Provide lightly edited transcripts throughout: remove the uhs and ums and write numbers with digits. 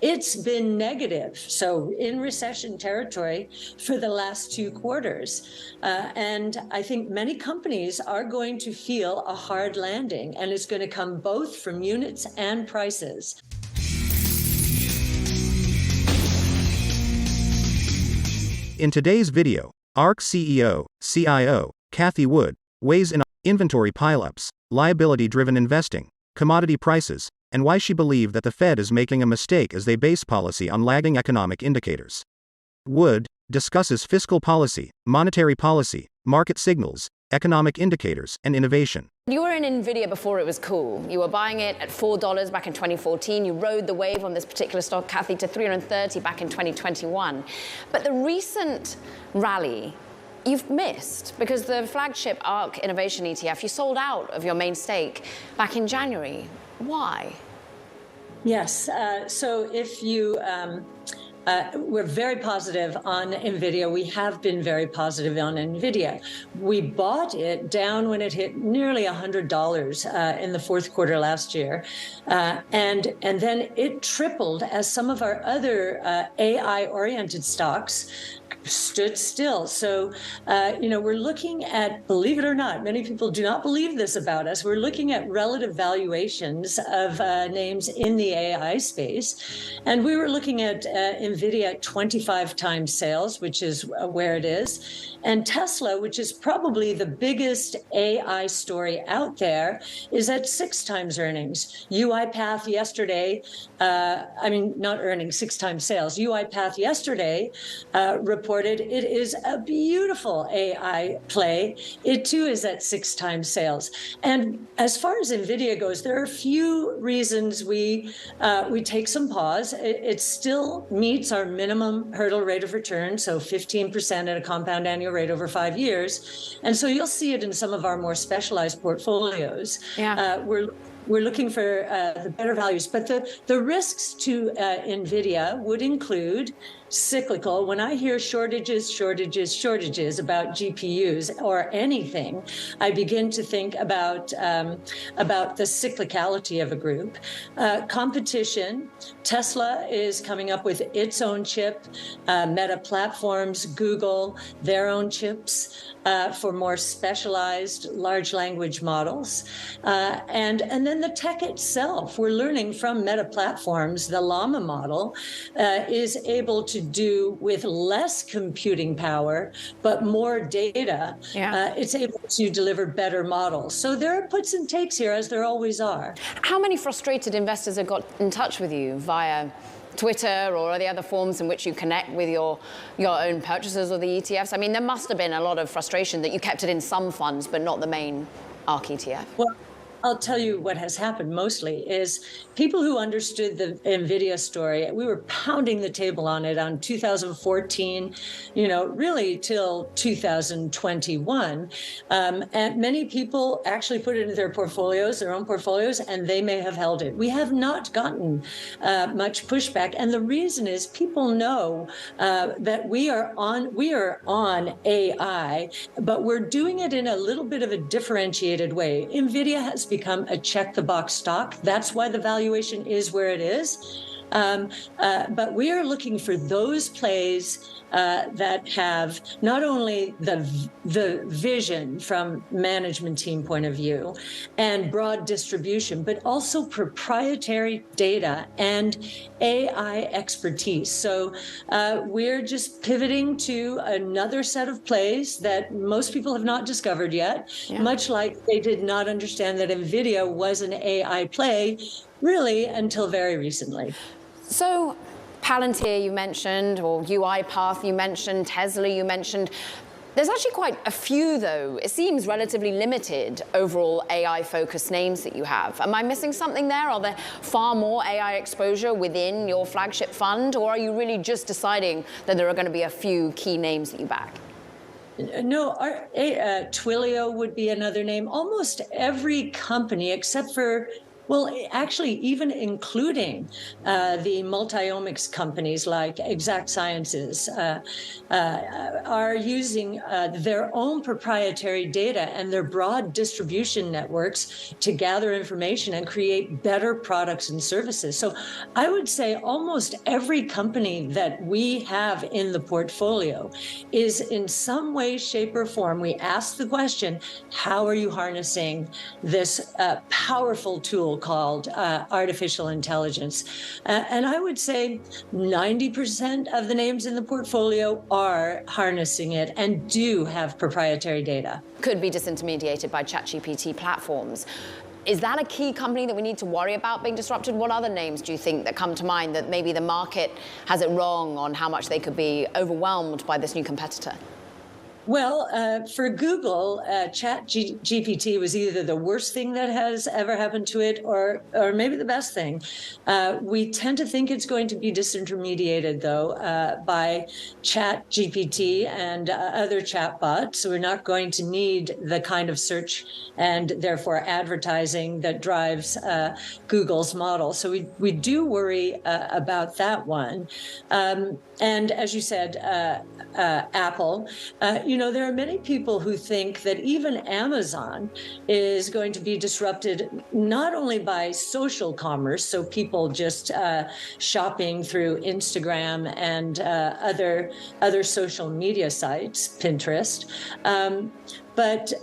it's been negative, so in recession territory for the last 2 quarters. And I think many companies are going to feel a hard landing, and it's going to come both from units and prices. In today's video, ARK CIO, Cathie Wood, weighs in on inventory pileups, liability-driven investing, commodity prices, and why she believes that the Fed is making a mistake as they base policy on lagging economic indicators. Wood discusses fiscal policy, monetary policy, market signals, economic indicators, and innovation. You were in Nvidia before it was cool. You were buying it at $4 back in 2014. You rode the wave on this particular stock, Cathie, to $330 back in 2021. But the recent rally, you've missed, because the flagship ARK Innovation ETF, you sold out of your main stake back in January. Why? Yes. So if you... we're very positive on Nvidia. We have been very positive on Nvidia. We bought it down when it hit nearly $100 in the fourth quarter last year. And then it tripled as some of our other AI-oriented stocks stood still. So, we're looking at, believe it or not, many people do not believe this about us. We're looking at relative valuations of names in the AI space. And we were looking at Nvidia at 25 times sales, which is where it is. And Tesla, which is probably the biggest AI story out there, is at 6 times earnings. UiPath yesterday, not earnings, 6 times sales. UiPath yesterday reported it is a beautiful AI play. It too is at 6 times sales. And as far as Nvidia goes, there are a few reasons we take some pause. It still meets our minimum hurdle rate of return, so 15% at a compound annual rate over 5 years. And so you'll see it in some of our more specialized portfolios. Yeah. We're looking for the better values. But the risks to Nvidia would include cyclical. When I hear shortages about GPUs or anything, I begin to think about the cyclicality of a group. Competition. Tesla is coming up with its own chip. Meta Platforms, Google, their own chips for more specialized large language models. And then the tech itself. We're learning from Meta Platforms, the Llama model is able to do with less computing power, but more data. Yeah. It's able to deliver better models. So there are puts and takes here, as there always are. How many frustrated investors have got in touch with you via Twitter or the other forms in which you connect with your own purchases of the ETFs? I mean, there must have been a lot of frustration that you kept it in some funds, but not the main ARK ETF. Well, I'll tell you what has happened mostly is people who understood the Nvidia story. We were pounding the table on it on 2014, really till 2021. And many people actually put it into their portfolios, their own portfolios, and they may have held it. We have not gotten much pushback. And the reason is people know that we are on AI, but we're doing it in a little bit of a differentiated way. Nvidia has become a check-the-box stock. That's why the valuation is where it is. But we are looking for those plays that have not only the vision from management team point of view and broad distribution, but also proprietary data and AI expertise. So we're just pivoting to another set of plays that most people have not discovered yet, much like they did not understand that Nvidia was an AI play really until very recently. So Palantir you mentioned, or UiPath you mentioned, Tesla you mentioned. There's actually quite a few, though. It seems relatively limited overall AI-focused names that you have. Am I missing something there? Are there far more AI exposure within your flagship fund, or are you really just deciding that there are going to be a few key names that you back? No, Twilio would be another name. Almost every company, except for Well, actually, even including the multiomics companies like Exact Sciences are using their own proprietary data and their broad distribution networks to gather information and create better products and services. So I would say almost every company that we have in the portfolio is in some way, shape, or form, we ask the question, how are you harnessing this powerful tool called artificial intelligence? And I would say 90% of the names in the portfolio are harnessing it and do have proprietary data. Could be disintermediated by ChatGPT platforms. Is that a key company that we need to worry about being disrupted? What other names do you think that come to mind that maybe the market has it wrong on how much they could be overwhelmed by this new competitor? Well, for Google, ChatGPT was either the worst thing that has ever happened to it or maybe the best thing. We tend to think it's going to be disintermediated, though, by ChatGPT and other chatbots. So we're not going to need the kind of search and therefore advertising that drives Google's model. So we do worry about that one. And as you said, Apple, there are many people who think that even Amazon is going to be disrupted not only by social commerce, so people just shopping through Instagram and other social media sites, Pinterest, but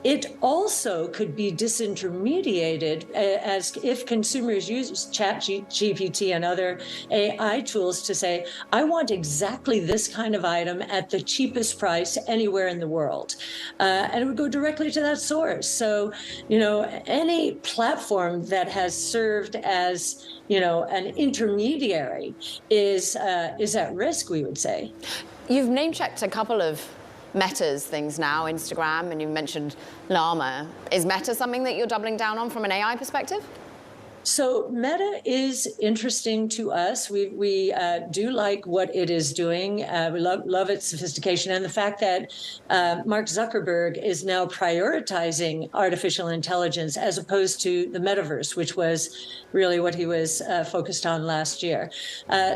it also could be disintermediated as if consumers use ChatGPT and other AI tools to say, I want exactly this kind of item at the cheapest price anywhere in the world. And it would go directly to that source. So, any platform that has served as, an intermediary is at risk, we would say. You've name-checked a couple of Meta's things now, Instagram, and you mentioned Llama. Is Meta something that you're doubling down on from an AI perspective? So Meta is interesting to us. We do like what it is doing. We love its sophistication and the fact that Mark Zuckerberg is now prioritizing artificial intelligence as opposed to the metaverse, which was really what he was focused on last year.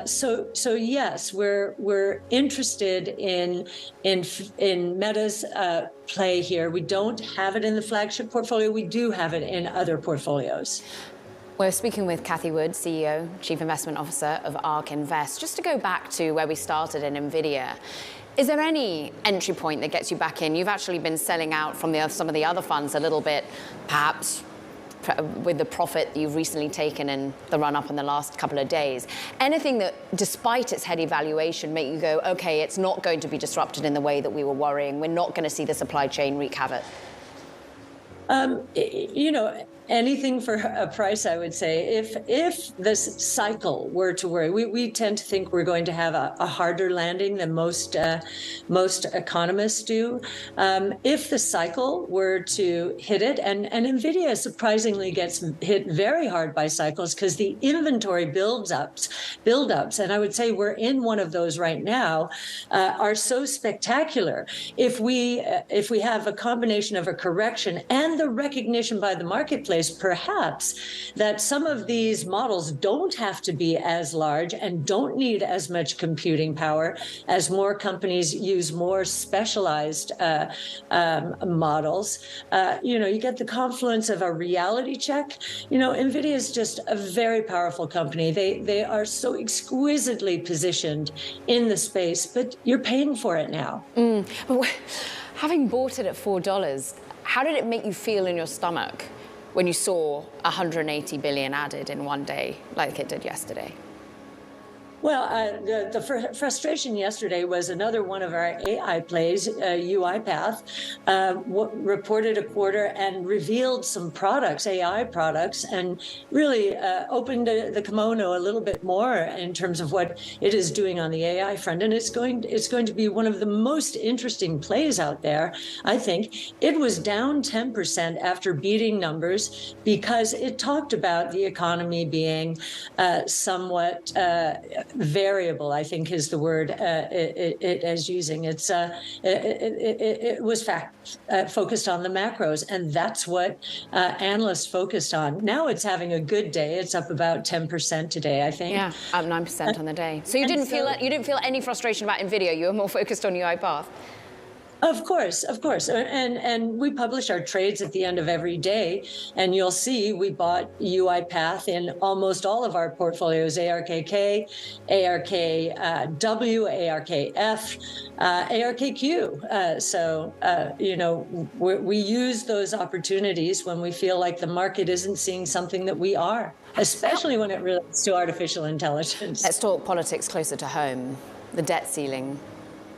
So yes, we're interested in Meta's play here. We don't have it in the flagship portfolio. We do have it in other portfolios. We're speaking with Cathie Wood, CEO, Chief Investment Officer of ARK Invest. Just to go back to where we started in Nvidia, is there any entry point that gets you back in? You've actually been selling out from some of the other funds a little bit, perhaps with the profit that you've recently taken in the run-up in the last couple of days. Anything that, despite its heady valuation, make you go, okay, it's not going to be disrupted in the way that we were worrying. We're not going to see the supply chain wreak havoc? Anything for a price, I would say. If this cycle were to worry, we tend to think we're going to have a harder landing than most economists do. If the cycle were to hit it, and Nvidia surprisingly gets hit very hard by cycles because the inventory buildups, and I would say we're in one of those right now, are so spectacular. If we have a combination of a correction and the recognition by the marketplace, perhaps, that some of these models don't have to be as large and don't need as much computing power as more companies use more specialized models. You get the confluence of a reality check. Nvidia is just a very powerful company. They are so exquisitely positioned in the space, but you're paying for it now. But having bought it at $4, how did it make you feel in your stomach when you saw 180 billion added in one day, like it did yesterday? Well, the frustration yesterday was another one of our AI plays, UiPath, reported a quarter and revealed some products, AI products, and really opened the kimono a little bit more in terms of what it is doing on the AI front. And it's going to be one of the most interesting plays out there, I think. It was down 10% after beating numbers because it talked about the economy being somewhat variable, I think, is the word it is using. It was focused on the macros, and that's what analysts focused on. Now it's having a good day. It's up about 10% today, I think. Yeah, up 9% on the day. So you didn't feel any frustration about Nvidia. You were more focused on UiPath. Of course. And we publish our trades at the end of every day. And you'll see we bought UiPath in almost all of our portfolios: ARKK, ARKW, ARKF, ARKQ. We use those opportunities when we feel like the market isn't seeing something that we are, especially when it relates to artificial intelligence. Let's talk politics closer to home. The debt ceiling.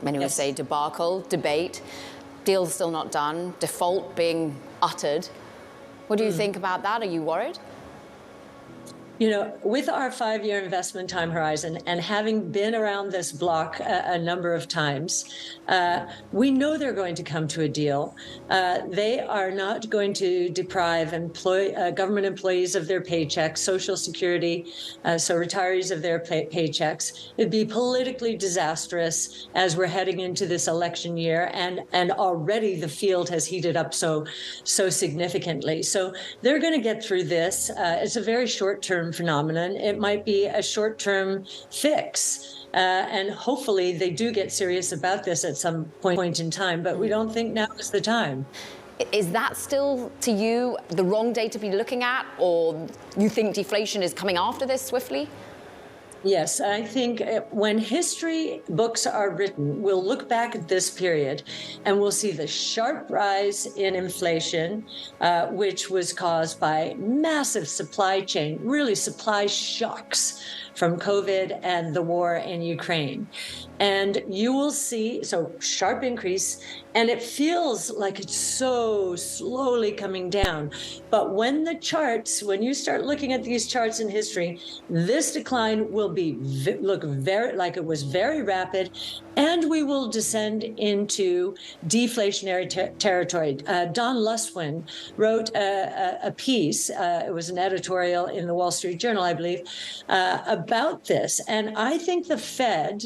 Many would say debacle, debate, deal still not done, default being uttered. What do you think about that? Are you worried? With our 5-year investment time horizon and having been around this block a number of times, we know they're going to come to a deal. They are not going to deprive government employees of their paychecks, Social Security, so retirees of their paychecks. It'd be politically disastrous as we're heading into this election year, and already the field has heated up so significantly. So they're going to get through this. It's a very short-term phenomenon. It might be a short-term fix. And hopefully they do get serious about this at some point in time, but we don't think now is the time. Is that still, to you, the wrong day to be looking at, or you think deflation is coming after this swiftly? Yes, I think when history books are written, we'll look back at this period and we'll see the sharp rise in inflation, which was caused by massive supply chain, really supply shocks from COVID and the war in Ukraine. And you will see, sharp increase, and it feels like it's so slowly coming down. But when you start looking at these charts in history, this decline will look very like it was very rapid, and we will descend into deflationary territory. Don Luswin wrote a piece, it was an editorial in the Wall Street Journal, I believe, about this. And I think the Fed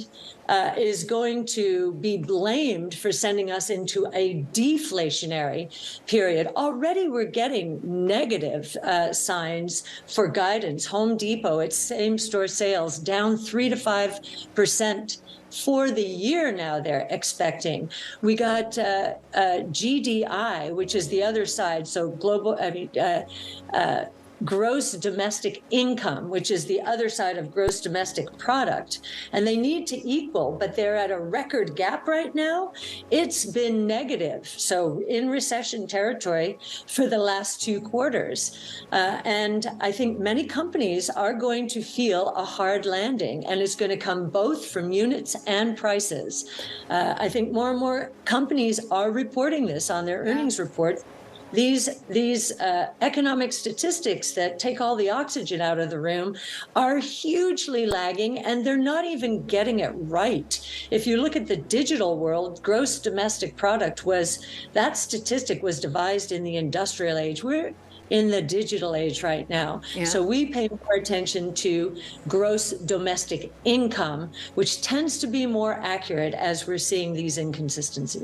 is going to be blamed for sending us into a deflationary period. Already we're getting negative signs for guidance. Home Depot, its same-store sales down 3 to 5% for the year now they're expecting. We got GDI, which is the other side, so gross domestic income, which is the other side of gross domestic product. And they need to equal, but they're at a record gap right now. It's been negative, so in recession territory for the last 2 quarters. And I think many companies are going to feel a hard landing, and it's going to come both from units and prices. I think more and more companies are reporting this on their earnings reports. These economic statistics that take all the oxygen out of the room are hugely lagging, and they're not even getting it right. If you look at the digital world, gross domestic product that statistic was devised in the industrial age. We're in the digital age right now. Yeah. So we pay more attention to gross domestic income, which tends to be more accurate as we're seeing these inconsistencies.